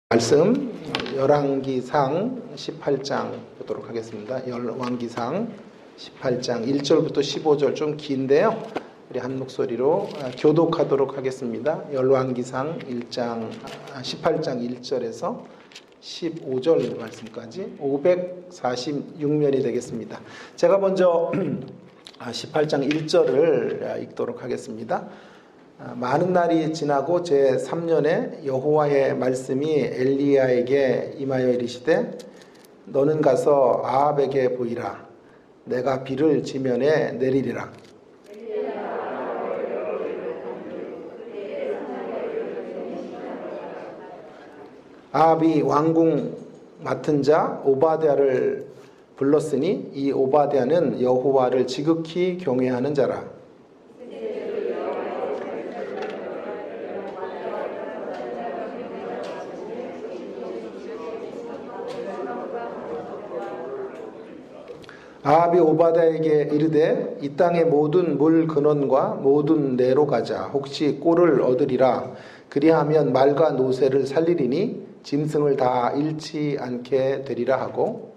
말씀 열왕기상 18장 보도록 하겠습니다. 열왕기상 18장 1절부터 15절 좀 긴데요. 우리 한 목소리로 교독하도록 하겠습니다. 열왕기상 18장 1절에서 15절 말씀까지 546면이 되겠습니다. 제가 먼저 18장 1절을 읽도록 하겠습니다. 많은 날이 지나고 제3년에 여호와의 말씀이 엘리야에게 임하여 이르시되 너는 가서 아합에게 보이라. 내가 비를 지면에 내리리라. 아합이 왕궁 맡은 자 오바댜를 불렀으니 이 오바댜는 여호와를 지극히 경외하는 자라. 아합이 오바댜에게 이르되 이 땅의 모든 물 근원과 모든 내로 가자. 혹시 꼴을 얻으리라. 그리하면 말과 노새를 살리리니 짐승을 다 잃지 않게 되리라 하고,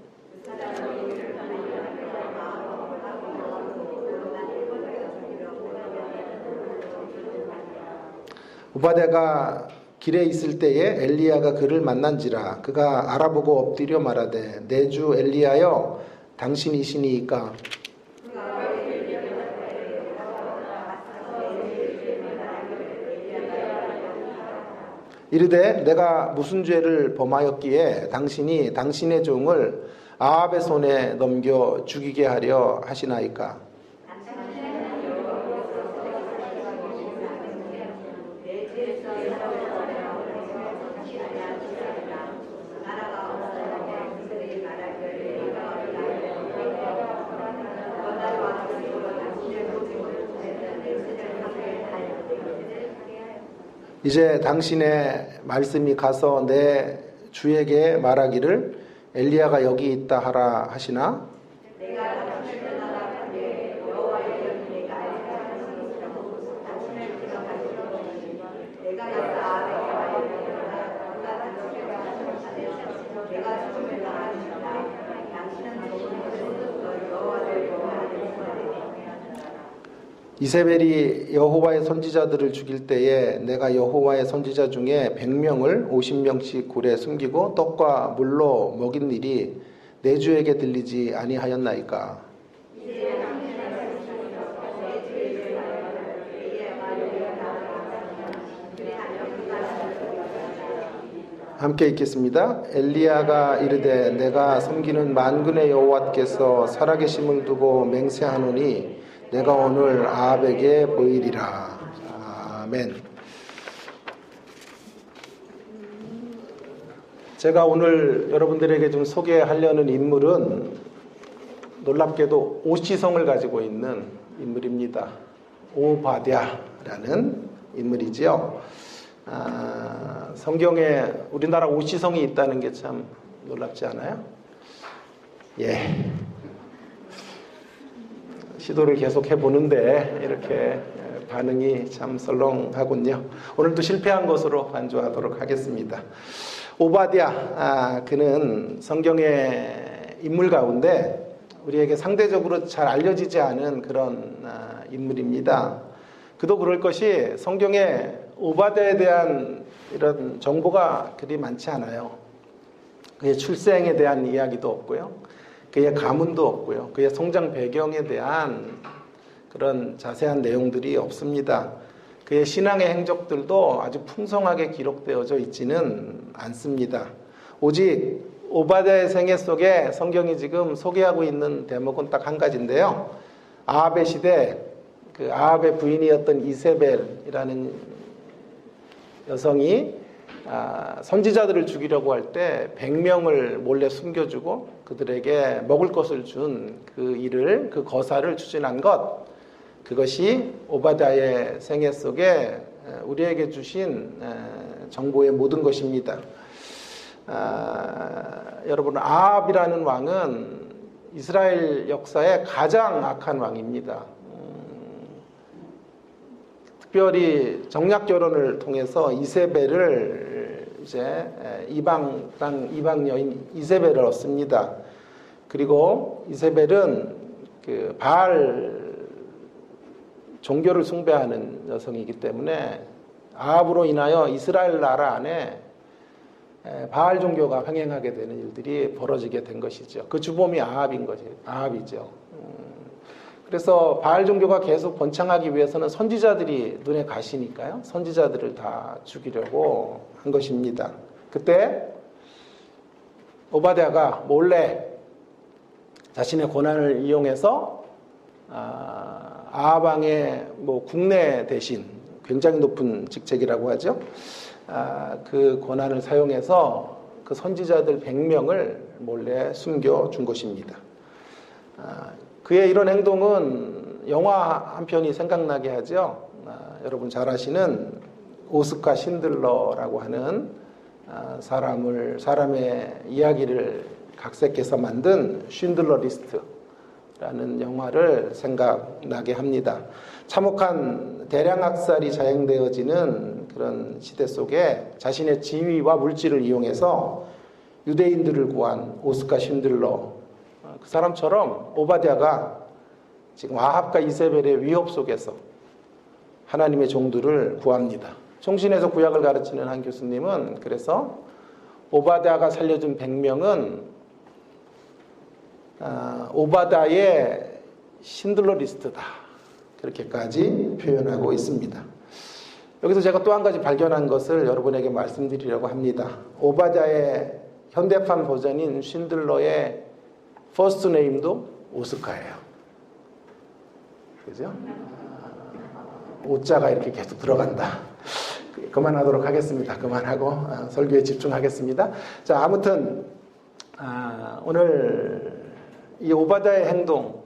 오바댜가 길에 있을 때에 엘리야가 그를 만난지라. 그가 알아보고 엎드려 말하되 내 주 엘리야여 당신이시니이까. 이르되 내가 무슨 죄를 범하였기에 당신이 당신의 종을 아합의 손에 넘겨 죽이게 하려 하시나이까. 이제 당신의 말씀이 가서 내 주에게 말하기를 엘리야가 여기 있다 하라 하시나. 이세벨이 여호와의 선지자들을 죽일 때에 내가 여호와의 선지자 중에 100명을 50명씩 굴에 숨기고 떡과 물로 먹인 일이 내 주에게 들리지 아니하였나이까. 함께 읽겠습니다. 엘리야가 이르되 내가 섬기는 만군의 여호와께서 살아계심을 두고 맹세하노니 내가 오늘 아합에게 보이리라. 아멘. 제가 오늘 여러분들에게 좀 소개하려는 인물은 놀랍게도 오시성을 가지고 있는 인물입니다. 오바댜라는 인물이지요. 성경에 우리나라 오시성이 있다는 게 참 놀랍지 않아요? 예. 시도를 계속 해보는데 이렇게 반응이 참 썰렁하군요. 오늘도 실패한 것으로 간주하도록 하겠습니다. 오바댜, 그는 성경의 인물 가운데 우리에게 상대적으로 잘 알려지지 않은 그런 인물입니다. 그도 그럴 것이 성경에 오바댜에 대한 이런 정보가 그리 많지 않아요. 그의 출생에 대한 이야기도 없고요. 그의 가문도 없고요. 그의 성장 배경에 대한 그런 자세한 내용들이 없습니다. 그의 신앙의 행적들도 아주 풍성하게 기록되어져 있지는 않습니다. 오직 오바댜의 생애 속에 성경이 지금 소개하고 있는 대목은 딱 한 가지인데요. 아합의 시대, 그 아합의 부인이었던 이세벨이라는 여성이 선지자들을 죽이려고 할 때 100명을 몰래 숨겨주고 그들에게 먹을 것을 준 그 일을, 그 거사를 추진한 것, 그것이 오바댜의 생애 속에 우리에게 주신 정보의 모든 것입니다. 여러분, 아합이라는 왕은 이스라엘 역사의 가장 악한 왕입니다. 특별히 정략 결혼을 통해서 이세벨을 이제 이방 여인 이세벨을 얻습니다. 그리고 이세벨은 그 바알 종교를 숭배하는 여성이기 때문에 아합으로 인하여 이스라엘 나라 안에 바알 종교가 횡행하게 되는 일들이 벌어지게 된 것이죠. 그 주범이 아합이죠. 그래서 바알 종교가 계속 번창하기 위해서는 선지자들이 눈에 가시니까요. 선지자들을 다 죽이려고 한 것입니다. 그때 오바댜가 몰래 자신의 권한을 이용해서 아합 왕의 국내 대신, 굉장히 높은 직책이라고 하죠. 그 권한을 사용해서 그 선지자들 100명을 몰래 숨겨준 것입니다. 그의 이런 행동은 영화 한 편이 생각나게 하죠. 여러분 잘 아시는 오스카 신들러라고 하는 사람의 이야기를 각색해서 만든 쉰들러 리스트라는 영화를 생각나게 합니다. 참혹한 대량 학살이 자행되어지는 그런 시대 속에 자신의 지위와 물질을 이용해서 유대인들을 구한 오스카 쉰들러, 그 사람처럼 오바댜가 지금 아합과 이세벨의 위협 속에서 하나님의 종들을 구합니다. 총신에서 구약을 가르치는 한 교수님은 그래서 오바댜가 살려준 100명은 오바댜의 신들러 리스트다, 그렇게까지 표현하고 있습니다. 여기서 제가 또 한 가지 발견한 것을 여러분에게 말씀드리려고 합니다. 오바댜의 현대판 버전인 쉰들러의 퍼스트 네임도 오스카예요. 그죠? 오자가 이렇게 계속 들어간다. 그만하도록 하겠습니다. 그만하고 설교에 집중하겠습니다. 자, 아무튼 오늘 이 오바댜의 행동,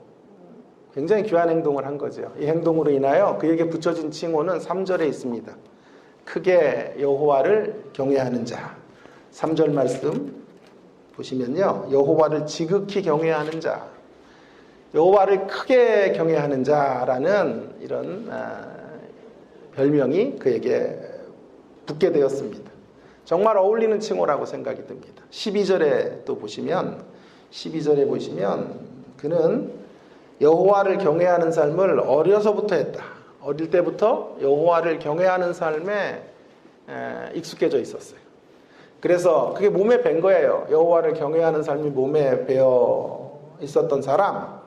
굉장히 귀한 행동을 한 거죠. 이 행동으로 인하여 그에게 붙여진 칭호는 3절에 있습니다. 크게 여호와를 경외하는 자. 3절 말씀 보시면요, 여호와를 지극히 경외하는 자, 여호와를 크게 경외하는 자라는 이런 별명이 그에게 붙게 되었습니다. 정말 어울리는 칭호라고 생각이 듭니다. 12절에 또 보시면, 12절에 보시면 그는 여호와를 경외하는 삶을 어려서부터 했다. 어릴 때부터 여호와를 경외하는 삶에 익숙해져 있었어요. 그래서 그게 몸에 밴 거예요. 여호와를 경외하는 삶이 몸에 배어 있었던 사람,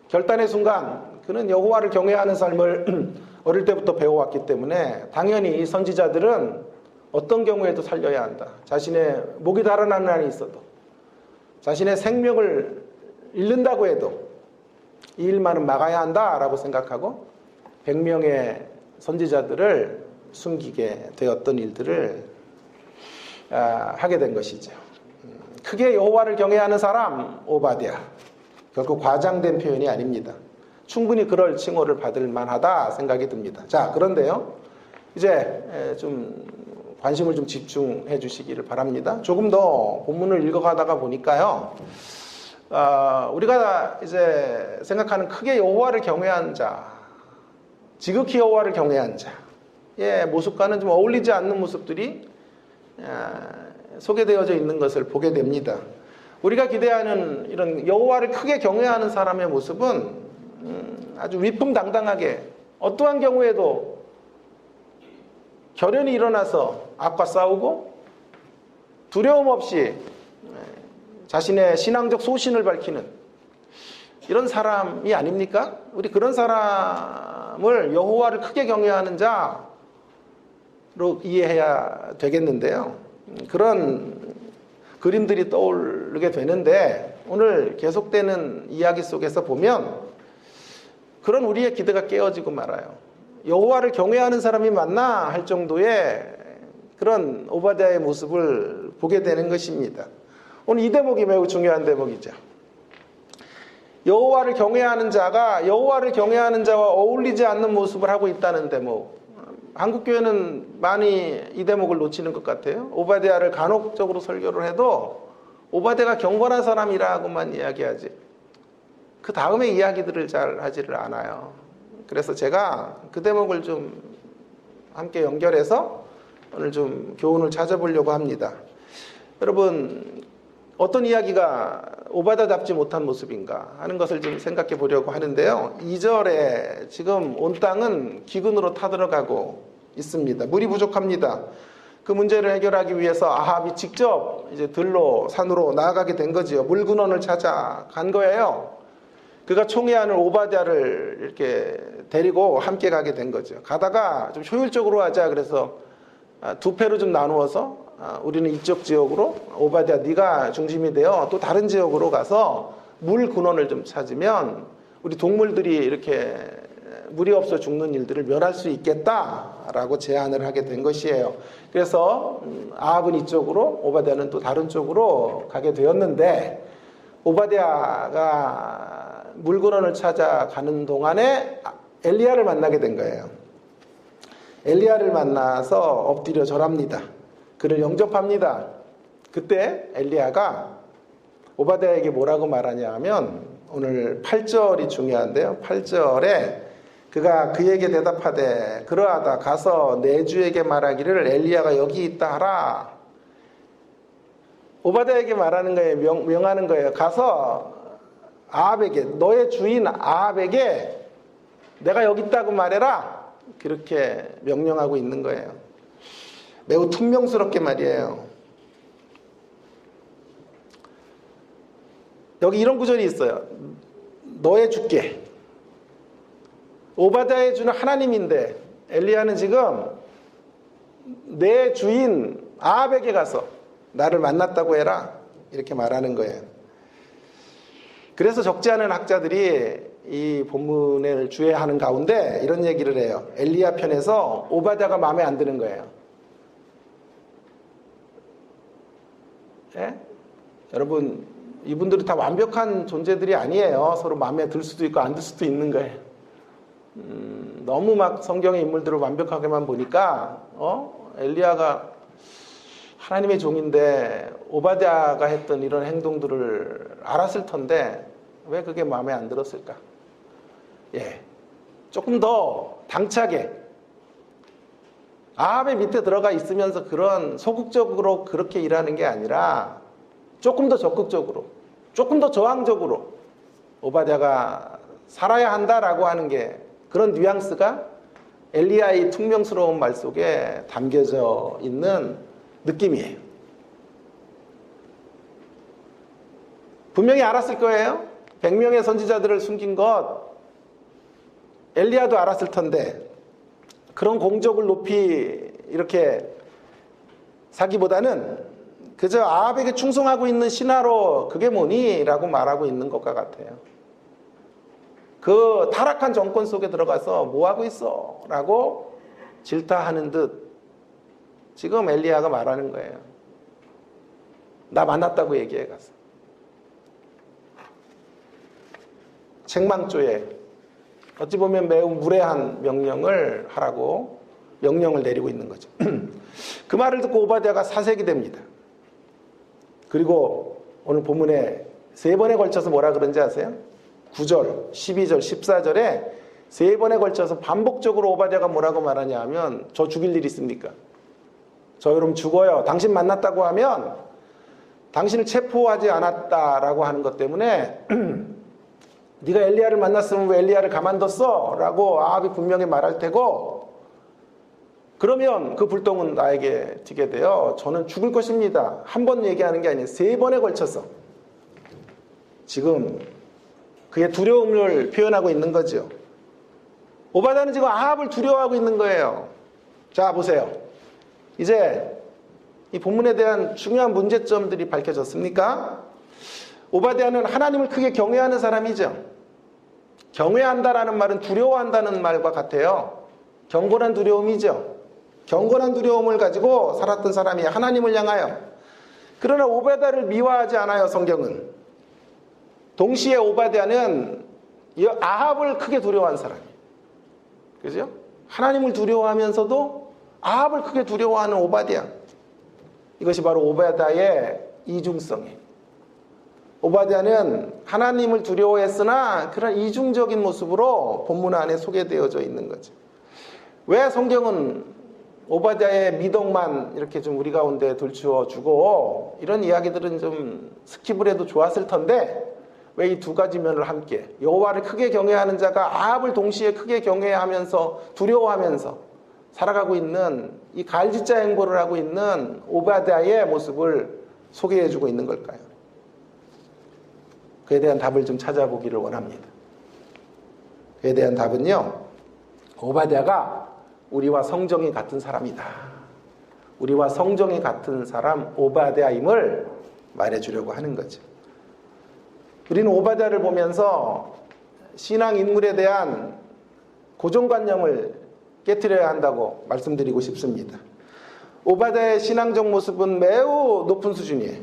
결단의 순간 그는 여호와를 경외하는 삶을 어릴 때부터 배워왔기 때문에 당연히 선지자들은 어떤 경우에도 살려야 한다. 자신의 목이 달아나는 한이 있어도, 자신의 생명을 잃는다고 해도 이 일만은 막아야 한다라고 생각하고 100명의 선지자들을 숨기게 되었던 일들을 하게 된 것이죠. 크게 여호와를 경외하는 사람 오바댜, 결코 과장된 표현이 아닙니다. 충분히 그럴 칭호를 받을 만하다 생각이 듭니다. 자, 그런데요, 이제 좀 관심을 좀 집중해 주시기를 바랍니다. 조금 더 본문을 읽어가다가 보니까요, 우리가 이제 생각하는 크게 여호와를 경외한 자, 지극히 여호와를 경외한 자의 모습과는 좀 어울리지 않는 모습들이 소개되어져 있는 것을 보게 됩니다. 우리가 기대하는 이런 여호와를 크게 경외하는 사람의 모습은 아주 위풍당당하게 어떠한 경우에도 결연히 일어나서 악과 싸우고 두려움 없이 자신의 신앙적 소신을 밝히는 이런 사람이 아닙니까? 우리 그런 사람을 여호와를 크게 경외하는 자로 이해해야 되겠는데요. 그런 그림들이 떠오르게 되는데 오늘 계속되는 이야기 속에서 보면 그런 우리의 기대가 깨어지고 말아요. 여호와를 경외하는 사람이 맞나 할 정도의 그런 오바댜의 모습을 보게 되는 것입니다. 오늘 이 대목이 매우 중요한 대목이죠. 여호와를 경외하는 자가 여호와를 경외하는 자와 어울리지 않는 모습을 하고 있다는 대목. 한국교회는 많이 이 대목을 놓치는 것 같아요. 오바댜를 간혹적으로 설교를 해도 오바댜가 경건한 사람이라고만 이야기하지 그 다음에 이야기들을 잘 하지를 않아요. 그래서 제가 그 대목을 좀 함께 연결해서 오늘 좀 교훈을 찾아보려고 합니다. 여러분, 어떤 이야기가 오바다답지 못한 모습인가 하는 것을 좀 생각해 보려고 하는데요. 2절에 지금 온 땅은 기근으로 타들어가고 있습니다. 물이 부족합니다. 그 문제를 해결하기 위해서 아합이 직접 이제 들로 산으로 나아가게 된 거지요. 물 근원을 찾아간 거예요. 그가 총회하는 오바댜를 이렇게 데리고 함께 가게 된 거죠. 가다가 좀 효율적으로 하자 그래서 두 패로 좀 나누어서 우리는 이쪽 지역으로, 오바댜 네가 중심이 되어 또 다른 지역으로 가서 물 근원을 좀 찾으면 우리 동물들이 이렇게 물이 없어 죽는 일들을 면할 수 있겠다라고 제안을 하게 된 것이에요. 그래서 아합은 이쪽으로, 오바댜는 또 다른 쪽으로 가게 되었는데, 오바댜가 물 근원을 찾아가는 동안에 엘리야를 만나게 된 거예요. 엘리야를 만나서 엎드려 절합니다. 그를 영접합니다. 그때 엘리야가 오바댜에게 뭐라고 말하냐 하면, 오늘 8절이 중요한데요. 8절에 그가 그에게 대답하되 그러하다 가서 내 주에게 말하기를 엘리야가 여기 있다 하라. 오바댜에게 말하는 거예요. 명하는 거예요. 가서 아합에게, 너의 주인 아합에게 내가 여기 있다고 말해라. 그렇게 명령하고 있는 거예요. 매우 퉁명스럽게 말이에요. 여기 이런 구절이 있어요. 너의 주께. 오바댜의 주는 하나님인데 엘리야는 지금 내 주인 아합에게 가서 나를 만났다고 해라. 이렇게 말하는 거예요. 그래서 적지 않은 학자들이 이 본문을 주해하는 가운데 이런 얘기를 해요. 엘리야 편에서 오바댜가 마음에 안 드는 거예요. 예? 여러분, 이분들이 다 완벽한 존재들이 아니에요. 서로 마음에 들 수도 있고 안 들 수도 있는 거예요. 너무 막 성경의 인물들을 완벽하게만 보니까 엘리야가 하나님의 종인데 오바댜가 했던 이런 행동들을 알았을 텐데 왜 그게 마음에 안 들었을까? 예, 조금 더 당차게 아합의 밑에 들어가 있으면서 그런 소극적으로 그렇게 일하는 게 아니라 조금 더 적극적으로, 조금 더 저항적으로 오바댜가 살아야 한다라고 하는 게, 그런 뉘앙스가 엘리야의 퉁명스러운 말 속에 담겨져 있는 느낌이에요. 분명히 알았을 거예요. 100명의 선지자들을 숨긴 것 엘리야도 알았을 텐데, 그런 공적을 높이 이렇게 사기보다는 그저 아합에게 충성하고 있는 신하로 그게 뭐니? 라고 말하고 있는 것과 같아요. 그 타락한 정권 속에 들어가서 뭐하고 있어? 라고 질타하는 듯 지금 엘리야가 말하는 거예요. 나 만났다고 얘기해 가서. 책망조에 어찌 보면 매우 무례한 명령을 하라고 명령을 내리고 있는 거죠. 그 말을 듣고 오바댜가 사색이 됩니다. 그리고 오늘 본문에 3번에 걸쳐서 뭐라 그런지 아세요? 9절, 12절, 14절에 3번에 걸쳐서 반복적으로 오바댜가 뭐라고 말하냐 하면, 저 죽일 일 있습니까? 저 여러분 죽어요. 당신 만났다고 하면 당신을 체포하지 않았다라고 하는 것 때문에 네가 엘리야를 만났으면 왜 엘리야를 가만뒀어? 라고 아합이 분명히 말할 테고, 그러면 그 불똥은 나에게 튀게 되어 저는 죽을 것입니다. 한 번 얘기하는 게 아니에요. 3번에 걸쳐서 지금 그의 두려움을 표현하고 있는 거죠. 오바댜는 지금 아합을 두려워하고 있는 거예요. 자, 보세요. 이제 이 본문에 대한 중요한 문제점들이 밝혀졌습니까? 오바댜는 하나님을 크게 경외하는 사람이죠. 경외한다라는 말은 두려워한다는 말과 같아요. 경건한 두려움이죠. 경건한 두려움을 가지고 살았던 사람이 하나님을 향하여. 그러나 오바댜를 미화하지 않아요, 성경은. 동시에 오바댜는 아합을 크게 두려워한 사람이에요. 그죠? 하나님을 두려워하면서도 아합을 크게 두려워하는 오바댜. 이것이 바로 오바댜의 이중성이에요. 오바댜는 하나님을 두려워했으나 그런 이중적인 모습으로 본문 안에 소개되어져 있는 거죠. 왜 성경은 오바댜의 미덕만 이렇게 좀 우리 가운데 들추어주고 이런 이야기들은 좀 스킵을 해도 좋았을 텐데 왜 이 두 가지 면을 함께 여호와를 크게 경외하는 자가 아합을 동시에 크게 경외하면서 두려워하면서 살아가고 있는 이 갈짓자 행보를 하고 있는 오바댜의 모습을 소개해주고 있는 걸까요? 그에 대한 답을 좀 찾아보기를 원합니다. 그에 대한 답은요, 오바댜가 우리와 성정이 같은 사람이다. 우리와 성정이 같은 사람 오바댜임을 말해주려고 하는 거죠. 우리는 오바댜를 보면서 신앙 인물에 대한 고정관념을 깨트려야 한다고 말씀드리고 싶습니다. 오바댜의 신앙적 모습은 매우 높은 수준이에요.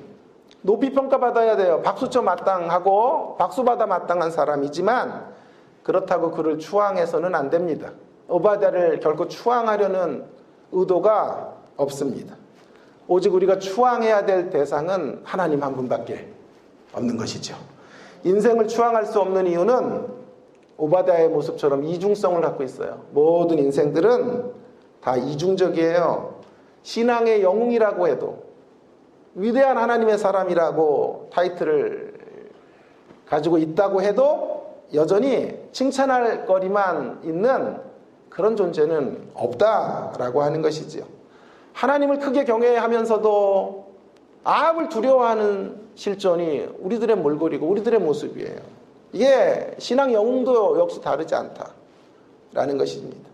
높이 평가받아야 돼요. 박수쳐 마땅하고 박수받아 마땅한 사람이지만 그렇다고 그를 추앙해서는 안 됩니다. 오바댜를 결코 추앙하려는 의도가 없습니다. 오직 우리가 추앙해야 될 대상은 하나님 한 분밖에 없는 것이죠. 인생을 추앙할 수 없는 이유는 오바댜의 모습처럼 이중성을 갖고 있어요. 모든 인생들은 다 이중적이에요. 신앙의 영웅이라고 해도 위대한 하나님의 사람이라고 타이틀을 가지고 있다고 해도 여전히 칭찬할 거리만 있는 그런 존재는 없다라고 하는 것이지요. 하나님을 크게 경외하면서도 아합을 두려워하는 실존이 우리들의 몰골이고 우리들의 모습이에요. 이게 신앙 영웅도 역시 다르지 않다라는 것입니다.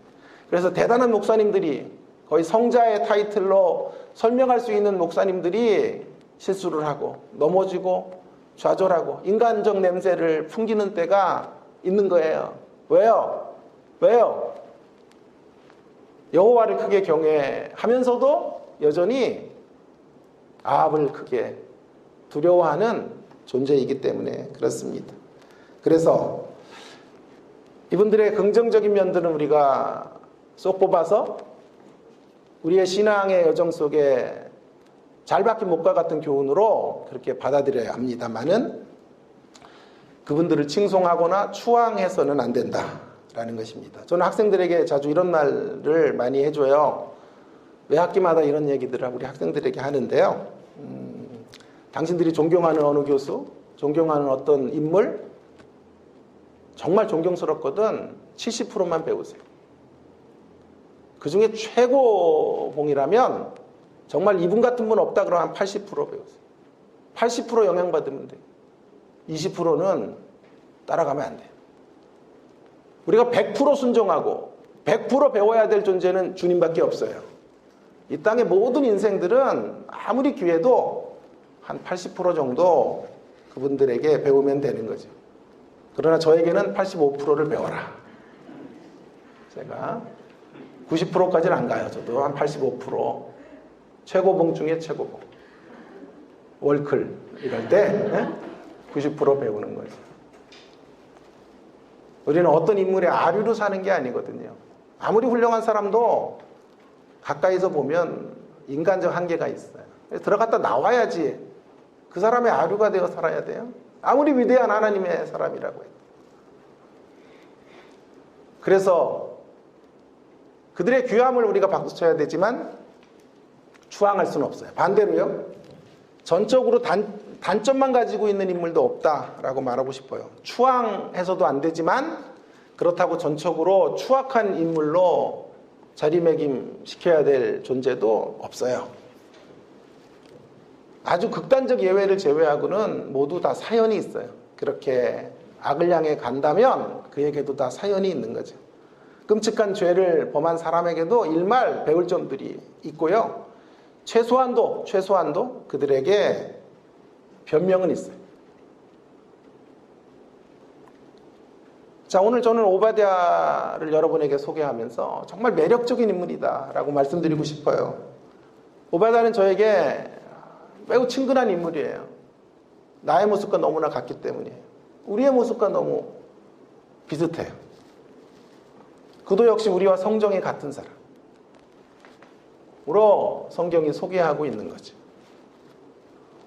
그래서 대단한 목사님들이 거의 성자의 타이틀로 설명할 수 있는 목사님들이 실수를 하고 넘어지고 좌절하고 인간적 냄새를 풍기는 때가 있는 거예요. 왜요? 여호와를 크게 경외하면서도 여전히 아합을 크게 두려워하는 존재이기 때문에 그렇습니다. 그래서 이분들의 긍정적인 면들은 우리가 쏙 뽑아서 우리의 신앙의 여정 속에 잘 박힌 목과 같은 교훈으로 그렇게 받아들여야 합니다만은 그분들을 칭송하거나 추앙해서는 안 된다라는 것입니다. 저는 학생들에게 자주 이런 말을 많이 해줘요. 매 학기마다 이런 얘기들을 우리 학생들에게 하는데요. 당신들이 존경하는 어느 교수, 존경하는 어떤 인물, 정말 존경스럽거든 70%만 배우세요. 그 중에 최고봉이라면 정말 이분 같은 분 없다 그러면 한 80% 배우세요. 80% 영향받으면 돼요. 20%는 따라가면 안 돼요. 우리가 100% 순종하고 100% 배워야 될 존재는 주님밖에 없어요. 이 땅의 모든 인생들은 아무리 귀해도 한 80% 정도 그분들에게 배우면 되는 거죠. 그러나 저에게는 85%를 배워라. 제가 90%까지는 안 가요. 저도 한 85%. 최고봉 중에 최고봉. 월클 이럴 때 90% 배우는 거죠. 우리는 어떤 인물의 아류로 사는 게 아니거든요. 아무리 훌륭한 사람도 가까이서 보면 인간적 한계가 있어요. 들어갔다 나와야지 그 사람의 아류가 되어 살아야 돼요. 아무리 위대한 하나님의 사람이라고 해도. 그래서 그들의 귀함을 우리가 박수쳐야 되지만 추앙할 수는 없어요. 반대로요. 전적으로 단점만 가지고 있는 인물도 없다라고 말하고 싶어요. 추앙해서도 안 되지만 그렇다고 전적으로 추악한 인물로 자리매김시켜야 될 존재도 없어요. 아주 극단적 예외를 제외하고는 모두 다 사연이 있어요. 그렇게 악을 향해 간다면 그에게도 다 사연이 있는 거죠. 끔찍한 죄를 범한 사람에게도 일말 배울 점들이 있고요. 최소한도 그들에게 변명은 있어요. 자, 오늘 저는 오바댜를 여러분에게 소개하면서 정말 매력적인 인물이다라고 말씀드리고 싶어요. 오바댜는 저에게 매우 친근한 인물이에요. 나의 모습과 너무나 같기 때문이에요. 우리의 모습과 너무 비슷해요. 그도 역시 우리와 성정이 같은 사람으로 성경이 소개하고 있는 거죠.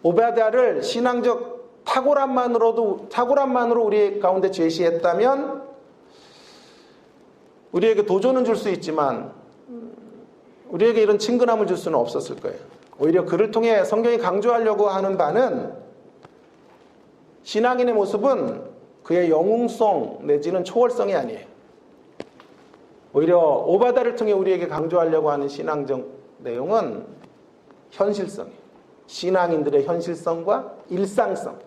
오바댜를 신앙적 탁월함만으로 우리 가운데 제시했다면 우리에게 도전은 줄 수 있지만 우리에게 이런 친근함을 줄 수는 없었을 거예요. 오히려 그를 통해 성경이 강조하려고 하는 바는 신앙인의 모습은 그의 영웅성 내지는 초월성이 아니에요. 오히려 오바다를 통해 우리에게 강조하려고 하는 신앙적 내용은 현실성이에요. 신앙인들의 현실성과 일상성.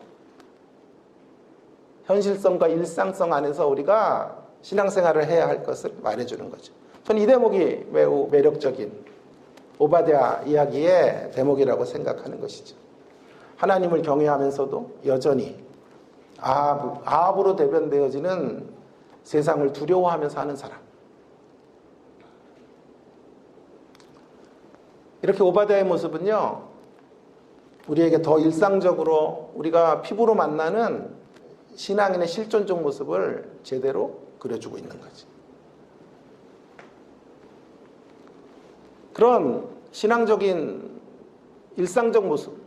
현실성과 일상성 안에서 우리가 신앙생활을 해야 할 것을 말해주는 거죠. 저는 이 대목이 매우 매력적인 오바댜 이야기의 대목이라고 생각하는 것이죠. 하나님을 경외하면서도 여전히 아합으로 대변되어지는 세상을 두려워하며 사는 사람. 이렇게 오바댜의 모습은요, 우리에게 더 일상적으로 우리가 피부로 만나는 신앙인의 실존적 모습을 제대로 그려주고 있는 거지. 그런 신앙적인 일상적 모습,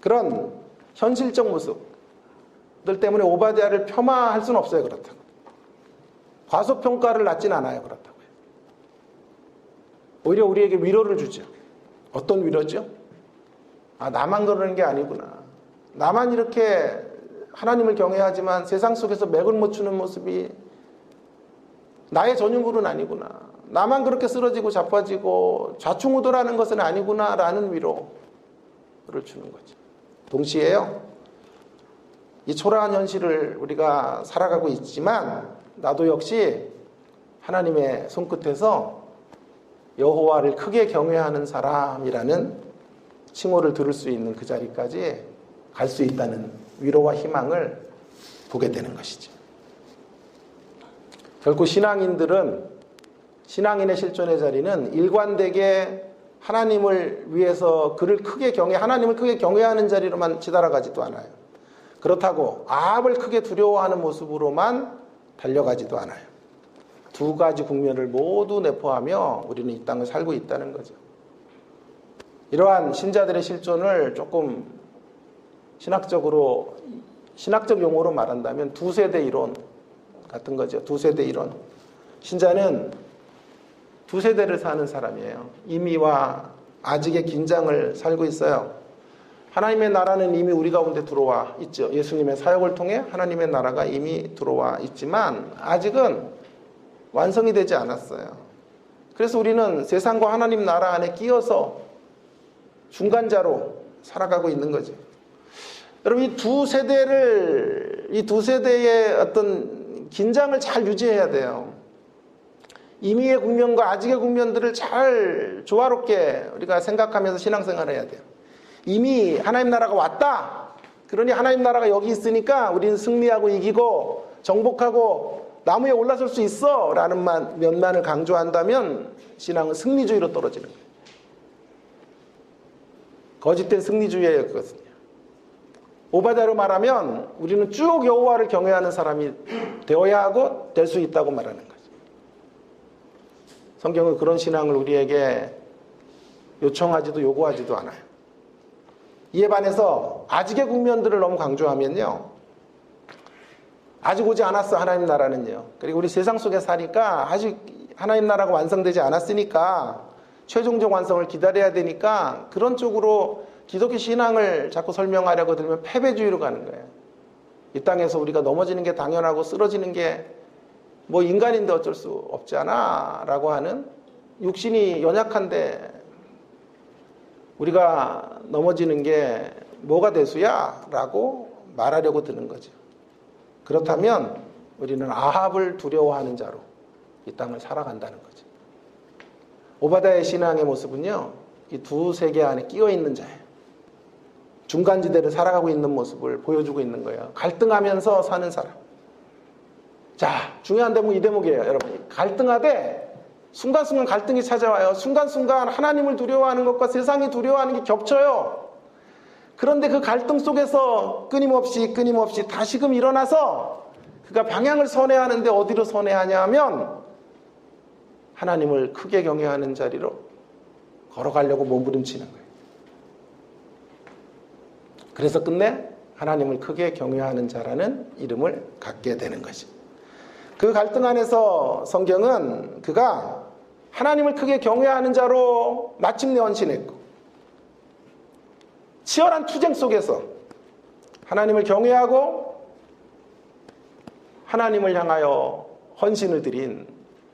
그런 현실적 모습들 때문에 오바댜를 폄하할 수는 없어요. 그렇다고. 과소평가를 낳진 않아요. 그렇다고요. 오히려 우리에게 위로를 주죠. 어떤 위로죠? 나만 그러는 게 아니구나. 나만 이렇게 하나님을 경외하지만 세상 속에서 맥을 못 추는 모습이 나의 전유물은 아니구나. 나만 그렇게 쓰러지고 자빠지고 좌충우돌하는 것은 아니구나 라는 위로를 주는 거죠. 동시에요, 이 초라한 현실을 우리가 살아가고 있지만 나도 역시 하나님의 손끝에서 여호와를 크게 경외하는 사람이라는 칭호를 들을 수 있는 그 자리까지 갈 수 있다는 위로와 희망을 보게 되는 것이죠. 결코 신앙인의 실존의 자리는 일관되게 하나님을 위해서 하나님을 크게 경외하는 자리로만 치달아가지도 않아요. 그렇다고 아합을 크게 두려워하는 모습으로만 달려가지도 않아요. 두 가지 국면을 모두 내포하며 우리는 이 땅을 살고 있다는 거죠. 이러한 신자들의 실존을 조금 신학적 용어로 말한다면 두세대 이론 같은 거죠. 두세대 이론. 신자는 두세대를 사는 사람이에요. 이미와 아직의 긴장을 살고 있어요. 하나님의 나라는 이미 우리 가운데 들어와 있죠. 예수님의 사역을 통해 하나님의 나라가 이미 들어와 있지만 아직은 완성이 되지 않았어요. 그래서 우리는 세상과 하나님 나라 안에 끼어서 중간자로 살아가고 있는 거죠. 여러분, 이 두 세대의 어떤 긴장을 잘 유지해야 돼요. 이미의 국면과 아직의 국면들을 잘 조화롭게 우리가 생각하면서 신앙생활을 해야 돼요. 이미 하나님 나라가 왔다. 그러니 하나님 나라가 여기 있으니까 우리는 승리하고 이기고 정복하고 나무에 올라설 수 있어 라는 면만을 강조한다면 신앙은 승리주의로 떨어지는 거예요. 거짓된 승리주의였거든요. 오바댜로 말하면 우리는 쭉 여호와를 경외하는 사람이 되어야 하고 될 수 있다고 말하는 거죠. 성경은 그런 신앙을 우리에게 요청하지도 요구하지도 않아요. 이에 반해서 아직의 국면들을 너무 강조하면요, 아직 오지 않았어 하나님 나라는요. 그리고 우리 세상 속에 사니까 아직 하나님 나라가 완성되지 않았으니까 최종적 완성을 기다려야 되니까 그런 쪽으로 기독교 신앙을 자꾸 설명하려고 들면 패배주의로 가는 거예요. 이 땅에서 우리가 넘어지는 게 당연하고 쓰러지는 게 뭐 인간인데 어쩔 수 없잖아 라고 하는, 육신이 연약한데 우리가 넘어지는 게 뭐가 대수야 라고 말하려고 드는 거죠. 그렇다면 우리는 아합을 두려워하는 자로 이 땅을 살아간다는 거죠. 오바댜의 신앙의 모습은요, 이 두 세계 안에 끼어 있는 자예요. 중간지대를 살아가고 있는 모습을 보여주고 있는 거예요. 갈등하면서 사는 사람. 자, 중요한 대목 이 대목이에요, 여러분. 갈등하되 순간순간 갈등이 찾아와요. 순간순간 하나님을 두려워하는 것과 세상이 두려워하는 게 겹쳐요. 그런데 그 갈등 속에서 끊임없이 다시금 일어나서 그가 방향을 선회하는데 어디로 선회하냐 하면 하나님을 크게 경외하는 자리로 걸어가려고 몸부림치는 거예요. 그래서 끝내 하나님을 크게 경외하는 자라는 이름을 갖게 되는 것입니다. 그 갈등 안에서 성경은 그가 하나님을 크게 경외하는 자로 마침내 헌신했고, 치열한 투쟁 속에서 하나님을 경외하고 하나님을 향하여 헌신을 드린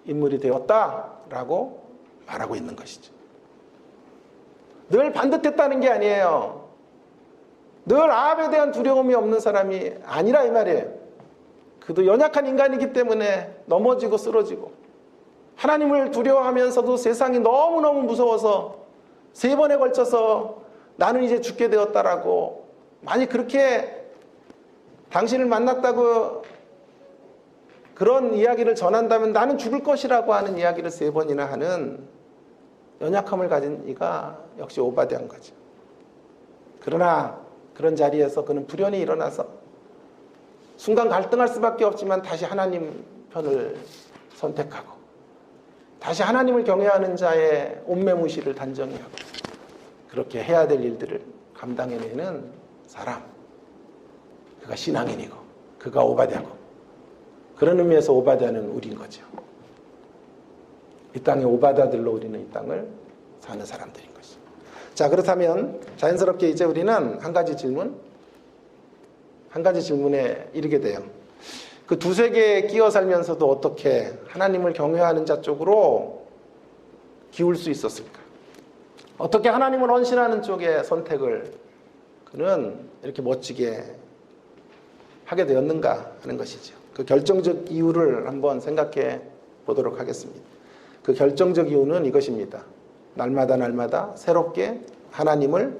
인물이 되었다라고 말하고 있는 것이죠. 늘 반듯했다는 게 아니에요. 늘 아합에 대한 두려움이 없는 사람이 아니라 이 말이에요. 그도 연약한 인간이기 때문에 넘어지고 쓰러지고, 하나님을 두려워하면서도 세상이 너무너무 무서워서 3번에 걸쳐서 나는 이제 죽게 되었다라고, 만약 그렇게 당신을 만났다고 그런 이야기를 전한다면 나는 죽을 것이라고 하는 이야기를 3번이나 하는 연약함을 가진 이가 역시 오바댜인 거죠. 그러나 그런 자리에서 그는 불현이 일어나서 순간 갈등할 수밖에 없지만 다시 하나님 편을 선택하고 다시 하나님을 경외하는 자의 온매무시를 단정히 하고 그렇게 해야 될 일들을 감당해내는 사람, 그가 신앙인이고 그가 오바댜고, 그런 의미에서 오바댜는 우리인 거죠. 이 땅의 오바댜들로 우리는 이 땅을 사는 사람들인 것이죠. 자, 그렇다면 자연스럽게 이제 우리는 한 가지 질문에 이르게 돼요. 그 두세 개에 끼어 살면서도 어떻게 하나님을 경외하는 자 쪽으로 기울 수 있었을까? 어떻게 하나님을 헌신하는 쪽의 선택을 그는 이렇게 멋지게 하게 되었는가 하는 것이죠. 그 결정적 이유를 한번 생각해 보도록 하겠습니다. 그 결정적 이유는 이것입니다. 날마다 새롭게 하나님을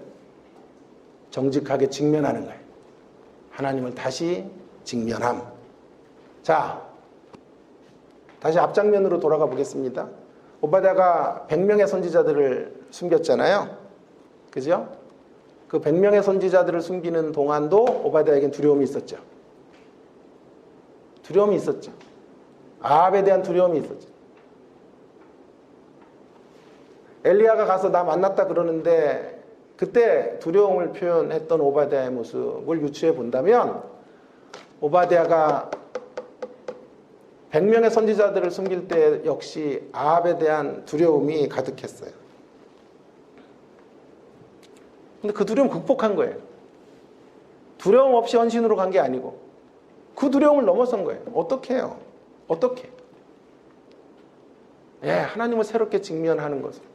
정직하게 직면하는 거예요. 하나님을 다시 직면함. 자, 다시 앞장면으로 돌아가 보겠습니다. 오바댜가 100명의 선지자들을 숨겼잖아요. 그죠? 그 100명의 선지자들을 숨기는 동안도 오바댜에겐 두려움이 있었죠. 두려움이 있었죠. 아합에 대한 두려움이 있었죠. 엘리야가 가서 나 만났다 그러는데 그때 두려움을 표현했던 오바댜의 모습을 유추해 본다면 오바댜가 100명의 선지자들을 숨길 때 역시 아합에 대한 두려움이 가득했어요. 근데 그 두려움 극복한 거예요. 두려움 없이 헌신으로 간 게 아니고 그 두려움을 넘어선 거예요. 어떻게 해요? 어떻게? 하나님을 새롭게 직면하는 것으로.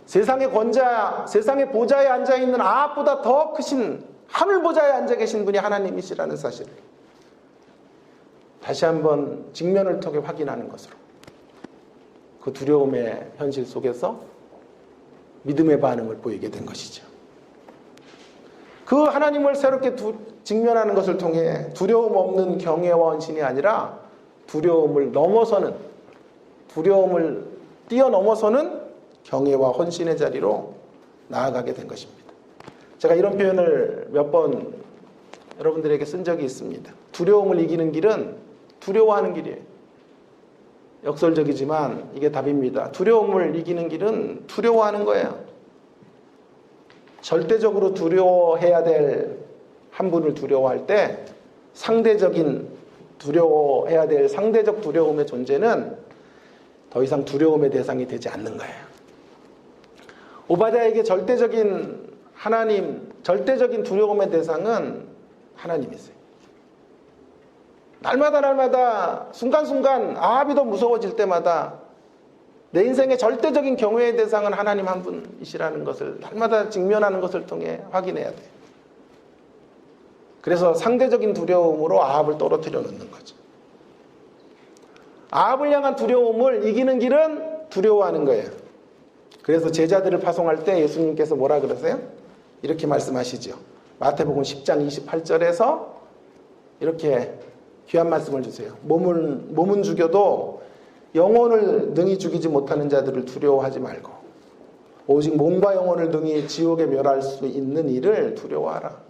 세상의 권자, 세상의 보좌에 앉아있는 아합보다 더 크신 하늘 보좌에 앉아 계신 분이 하나님이시라는 사실을 다시 한번 직면을 통해 확인하는 것으로 그 두려움의 현실 속에서 믿음의 반응을 보이게 된 것이죠. 그 하나님을 새롭게 직면하는 것을 통해 두려움 없는 경외와 헌신이 아니라 두려움을 뛰어넘어서는 경외와 헌신의 자리로 나아가게 된 것입니다. 제가 이런 표현을 몇 번 여러분들에게 쓴 적이 있습니다. 두려움을 이기는 길은 두려워하는 길이에요. 역설적이지만 이게 답입니다. 두려움을 이기는 길은 두려워하는 거예요. 절대적으로 두려워해야 될 한 분을 두려워할 때 두려워해야 될 상대적 두려움의 존재는 더 이상 두려움의 대상이 되지 않는 거예요. 오바댜에게 절대적인 두려움의 대상은 하나님이세요. 날마다 순간순간 아합이 더 무서워질 때마다 내 인생의 절대적인 경외의 대상은 하나님 한 분이시라는 것을 날마다 직면하는 것을 통해 확인해야 돼요. 그래서 상대적인 두려움으로 아합을 떨어뜨려 놓는 거죠. 아합을 향한 두려움을 이기는 길은 두려워하는 거예요. 그래서 제자들을 파송할 때 예수님께서 뭐라 그러세요? 이렇게 말씀하시죠. 마태복음 10장 28절에서 이렇게 귀한 말씀을 주세요. 몸은 죽여도 영혼을 능히 죽이지 못하는 자들을 두려워하지 말고 오직 몸과 영혼을 능히 지옥에 멸할 수 있는 이를 두려워하라.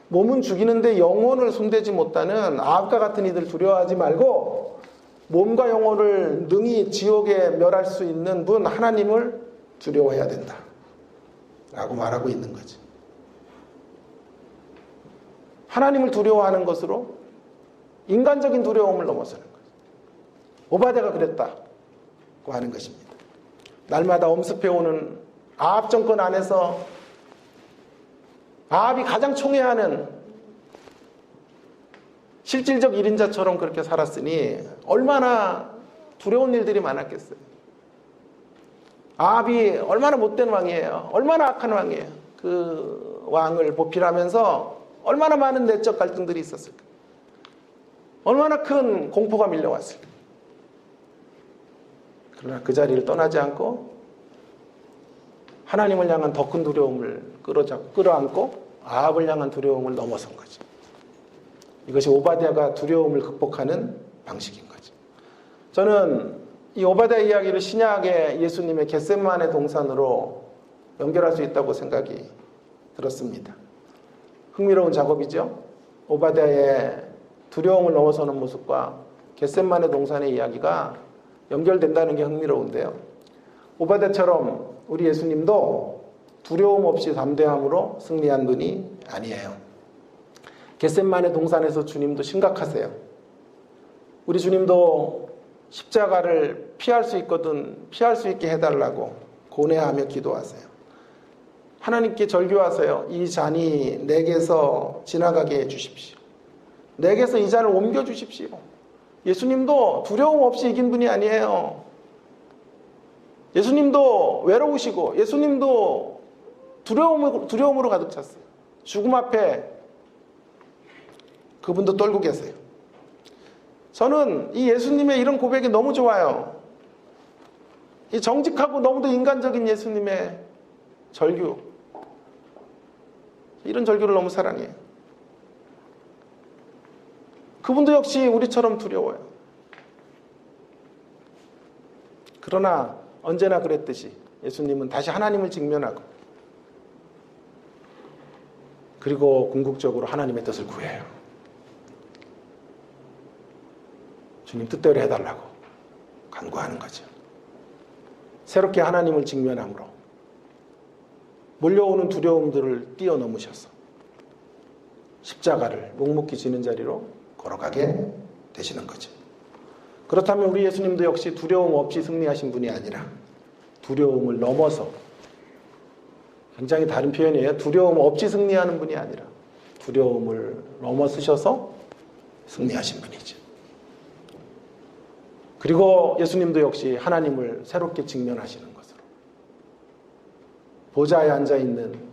몸은 죽이는데 영혼을 손대지 못하는 아합과 같은 이들 두려워하지 말고 몸과 영혼을 능히 지옥에 멸할 수 있는 분 하나님을 두려워해야 된다 라고 말하고 있는 거지. 하나님을 두려워하는 것으로 인간적인 두려움을 넘어서는 거죠. 오바댜가 그랬다고 하는 것입니다. 날마다 엄습해오는 아합 정권 안에서 아합이 가장 총애하는 실질적 1인자처럼 그렇게 살았으니 얼마나 두려운 일들이 많았겠어요. 아합이 얼마나 못된 왕이에요. 얼마나 악한 왕이에요. 그 왕을 보필하면서 얼마나 많은 내적 갈등들이 있었을까. 얼마나 큰 공포가 밀려왔을까. 그러나 그 자리를 떠나지 않고 하나님을 향한 더 큰 두려움을 끌어안고 아합을 향한 두려움을 넘어선 거죠. 이것이 오바댜가 두려움을 극복하는 방식인 거죠. 저는 이 오바댜 이야기를 신약의 예수님의 겟세마네 동산으로 연결할 수 있다고 생각이 들었습니다. 흥미로운 작업이죠. 오바댜의 두려움을 넘어서는 모습과 겟세마네 동산의 이야기가 연결된다는 게 흥미로운데요. 오바댜처럼 우리 예수님도 두려움 없이 담대함으로 승리한 분이 아니에요. 겟세마네 동산에서 주님도 심각하세요. 우리 주님도 십자가를 피할 수 있거든 피할 수 있게 해달라고 고뇌하며 기도하세요. 하나님께 절규하세요. 이 잔이 내게서 지나가게 해주십시오. 내게서 이 잔을 옮겨주십시오. 예수님도 두려움 없이 이긴 분이 아니에요. 예수님도 외로우시고 예수님도 두려움으로 가득 찼어요. 죽음 앞에 그분도 떨고 계세요. 저는 이 예수님의 이런 고백이 너무 좋아요. 이 정직하고 너무도 인간적인 예수님의 절규. 이런 절규를 너무 사랑해요. 그분도 역시 우리처럼 두려워요. 그러나 언제나 그랬듯이 예수님은 다시 하나님을 직면하고 그리고 궁극적으로 하나님의 뜻을 구해요. 주님 뜻대로 해달라고 간구하는 거죠. 새롭게 하나님을 직면함으로 몰려오는 두려움들을 뛰어넘으셔서 십자가를 묵묵히 지는 자리로 걸어가게 되시는 거죠. 그렇다면 우리 예수님도 역시 두려움 없이 승리하신 분이 아니라 두려움을 넘어서, 굉장히 다른 표현이에요. 두려움 없이 승리하는 분이 아니라 두려움을 넘어서셔서 승리하신 분이죠. 그리고 예수님도 역시 하나님을 새롭게 직면하시는 것으로 보좌에 앉아있는,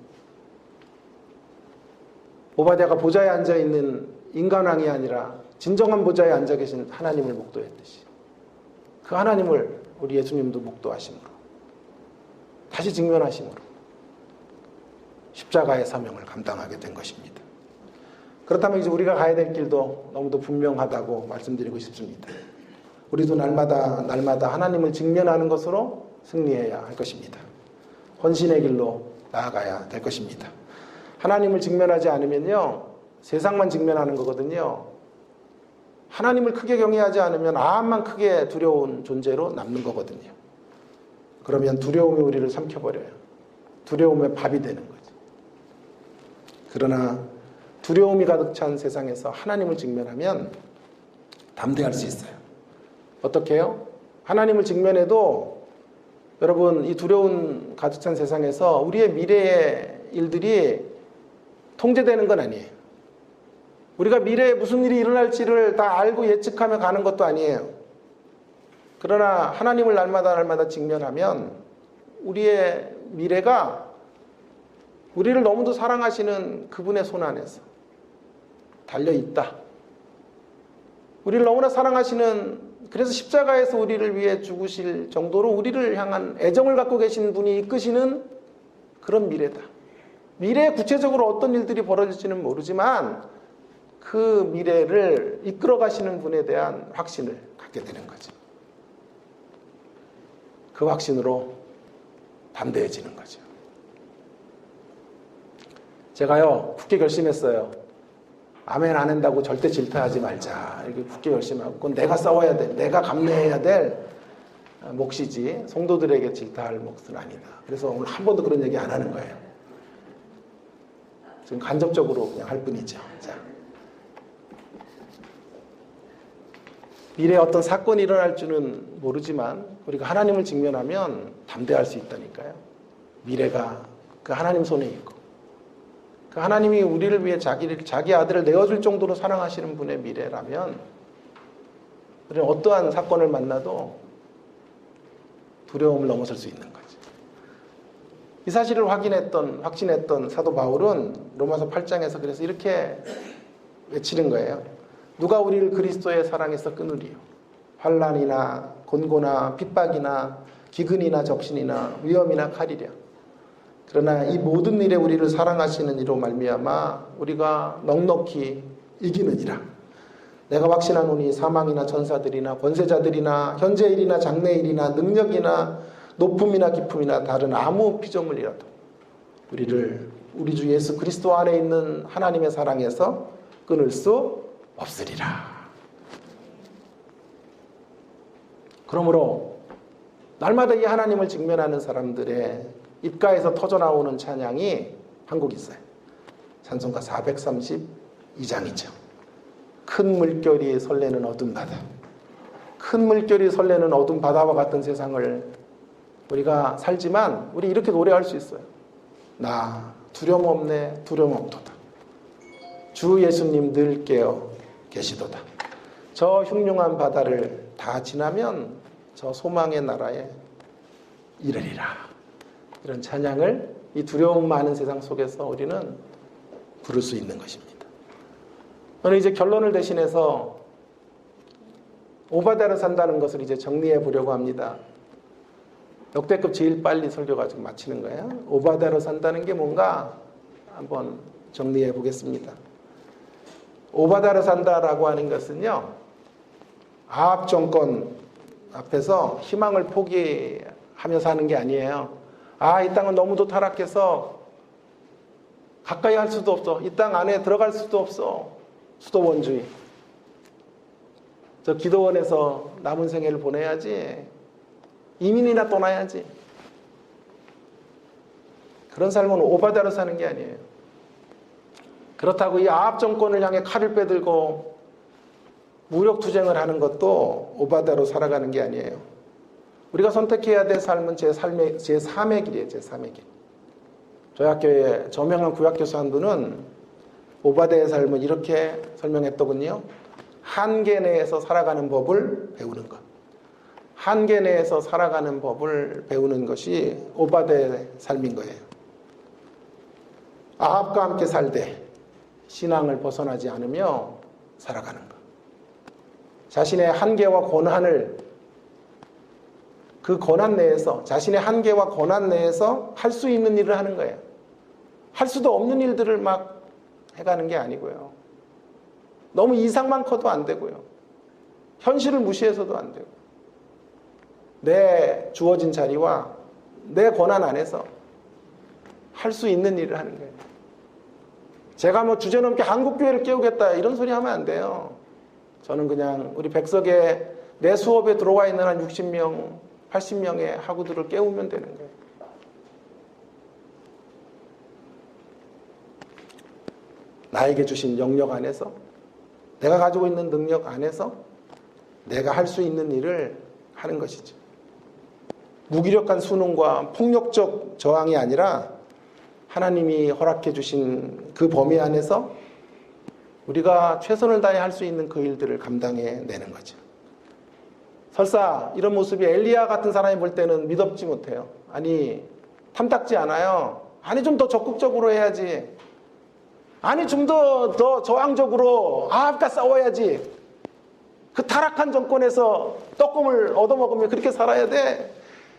오바댜가 보좌에 앉아있는 인간왕이 아니라 진정한 보좌에 앉아 계신 하나님을 목도했듯이 그 하나님을 우리 예수님도 목도하심으로 다시 직면하심으로 십자가의 사명을 감당하게 된 것입니다. 그렇다면 이제 우리가 가야 될 길도 너무도 분명하다고 말씀드리고 싶습니다. 우리도 날마다 하나님을 직면하는 것으로 승리해야 할 것입니다. 헌신의 길로 나아가야 될 것입니다. 하나님을 직면하지 않으면요, 세상만 직면하는 거거든요. 하나님을 크게 경외하지 않으면 아함만 크게 두려운 존재로 남는 거거든요. 그러면 두려움이 우리를 삼켜버려요. 두려움의 밥이 되는 거죠. 그러나 두려움이 가득 찬 세상에서 하나님을 직면하면 담대할 수 있어요. 어떻게 해요? 하나님을 직면해도 여러분, 이 두려움 가득 찬 세상에서 우리의 미래의 일들이 통제되는 건 아니에요. 우리가 미래에 무슨 일이 일어날지를 다 알고 예측하며 가는 것도 아니에요. 그러나 하나님을 날마다 직면하면 우리의 미래가 우리를 너무도 사랑하시는 그분의 손 안에서 달려있다. 우리를 너무나 사랑하시는, 그래서 십자가에서 우리를 위해 죽으실 정도로 우리를 향한 애정을 갖고 계신 분이 이끄시는 그런 미래다. 미래에 구체적으로 어떤 일들이 벌어질지는 모르지만 그 미래를 이끌어 가시는 분에 대한 확신을 갖게 되는 거죠. 그 확신으로 담대해지는 거죠. 제가요, 굳게 결심했어요. 아멘 안 한다고 절대 질타하지 말자. 이렇게 굳게 결심하고, 그건 내가 싸워야 돼. 내가 감내해야 될 몫이지 성도들에게 질타할 몫은 아니다. 그래서 오늘 한 번도 그런 얘기 안 하는 거예요. 지금 간접적으로 그냥 할 뿐이죠. 자, 미래에 어떤 사건이 일어날 줄은 모르지만 우리가 하나님을 직면하면 담대할 수 있다니까요. 미래가 그 하나님 손에 있고 그 하나님이 우리를 위해 자기 아들을 내어줄 정도로 사랑하시는 분의 미래라면 우리는 어떠한 사건을 만나도 두려움을 넘어설 수 있는 거죠. 이 사실을 확신했던 사도 바울은 로마서 8장에서 그래서 이렇게 외치는 거예요. 누가 우리를 그리스도의 사랑에서 끊으리요? 환난이나 곤고나 핍박이나 기근이나 적신이나 위험이나 칼이랴. 그러나 이 모든 일에 우리를 사랑하시는 이로 말미암아 우리가 넉넉히 이기느니라. 내가 확신하노니 사망이나 천사들이나 권세자들이나 현재일이나 장래일이나 능력이나 높음이나 깊음이나 다른 아무 피조물이라도 우리를 우리 주 예수 그리스도 안에 있는 하나님의 사랑에서 끊을 수 없으리라. 그러므로 날마다 이 하나님을 직면하는 사람들의 입가에서 터져나오는 찬양이 한 곡 있어요. 찬송가 432장이죠. 큰 물결이 설레는 어둠 바다. 큰 물결이 설레는 어둠 바다와 같은 세상을 우리가 살지만 우리 이렇게 노래할 수 있어요. 나 두려움 없네 두려움 없도다. 주 예수님 늘 깨어 계시도다. 저 흉흉한 바다를 다 지나면 저 소망의 나라에 이르리라. 이런 찬양을 이 두려움 많은 세상 속에서 우리는 부를 수 있는 것입니다. 저는 이제 결론을 대신해서 오바다로 산다는 것을 이제 정리해 보려고 합니다. 역대급 제일 빨리 설교가 지금 마치는 거예요. 오바다로 산다는 게 뭔가 한번 정리해 보겠습니다. 오바다로 산다라고 하는 것은요, 아합 정권 앞에서 희망을 포기하며 사는 게 아니에요. 이 땅은 너무도 타락해서 가까이 할 수도 없어. 이 땅 안에 들어갈 수도 없어. 수도원주의. 저 기도원에서 남은 생애를 보내야지. 이민이나 떠나야지. 그런 삶은 오바다로 사는 게 아니에요. 그렇다고 이 아합 정권을 향해 칼을 빼들고 무력투쟁을 하는 것도 오바다로 살아가는 게 아니에요. 우리가 선택해야 될 삶은 제3의 길이에요. 제3의 길. 저희 학교에 저명한 구약교수 한 분은 오바다의 삶을 이렇게 설명했더군요. 한계 내에서 살아가는 법을 배우는 것. 한계 내에서 살아가는 법을 배우는 것이 오바다의 삶인 거예요. 아합과 함께 살되 신앙을 벗어나지 않으며 살아가는 것. 자신의 한계와 권한을 그 권한 내에서 자신의 한계와 권한 내에서 할 수 있는 일을 하는 거예요. 할 수도 없는 일들을 막 해가는 게 아니고요. 너무 이상만 커도 안 되고요. 현실을 무시해서도 안 되고. 내 주어진 자리와 내 권한 안에서 할 수 있는 일을 하는 거예요. 제가 뭐 주제넘게 한국교회를 깨우겠다 이런 소리 하면 안 돼요. 저는 그냥 우리 백석에 내 수업에 들어와 있는 한 60명, 80명의 학우들을 깨우면 되는 거예요. 나에게 주신 영역 안에서 내가 가지고 있는 능력 안에서 내가 할 수 있는 일을 하는 것이죠. 무기력한 순응과 폭력적 저항이 아니라 하나님이 허락해 주신 그 범위 안에서 우리가 최선을 다해 할 수 있는 그 일들을 감당해내는 거죠. 설사 이런 모습이 엘리야 같은 사람이 볼 때는 믿업지 못해요. 아니 탐탁지 않아요. 아니 좀 더 적극적으로 해야지. 아니 좀 더 저항적으로 아합과 싸워야지. 그 타락한 정권에서 떡금을 얻어먹으며 그렇게 살아야 돼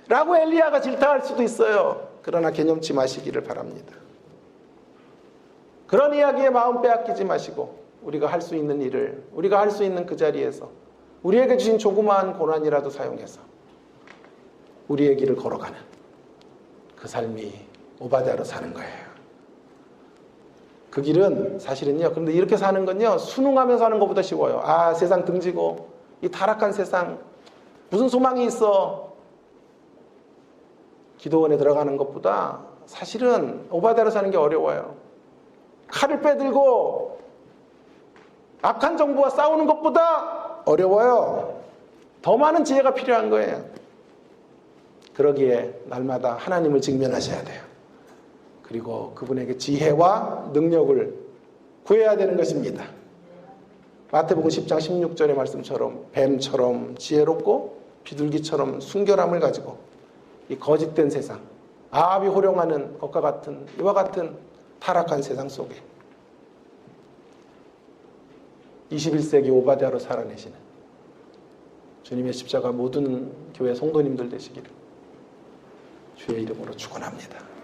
라고 엘리야가 질타할 수도 있어요. 그러나 개념치 마시기를 바랍니다. 그런 이야기에 마음 빼앗기지 마시고 우리가 할 수 있는 일을 우리가 할 수 있는 그 자리에서 우리에게 주신 조그마한 고난이라도 사용해서 우리의 길을 걸어가는 그 삶이 오바다로 사는 거예요. 그 길은 사실은요. 그런데 이렇게 사는 건요. 순응하며 사는 것보다 쉬워요. 세상 등지고 이 타락한 세상 무슨 소망이 있어. 기도원에 들어가는 것보다 사실은 오바다로 사는 게 어려워요. 칼을 빼들고 악한 정부와 싸우는 것보다 어려워요. 더 많은 지혜가 필요한 거예요. 그러기에 날마다 하나님을 직면하셔야 돼요. 그리고 그분에게 지혜와 능력을 구해야 되는 것입니다. 마태복음 10장 16절의 말씀처럼 뱀처럼 지혜롭고 비둘기처럼 순결함을 가지고 이 거짓된 세상, 아합이 호령하는 것과 같은 이와 같은 타락한 세상 속에 21세기 오바댜로 살아내시는 주님의 십자가 모든 교회 성도님들 되시기를 주의 이름으로 축원합니다.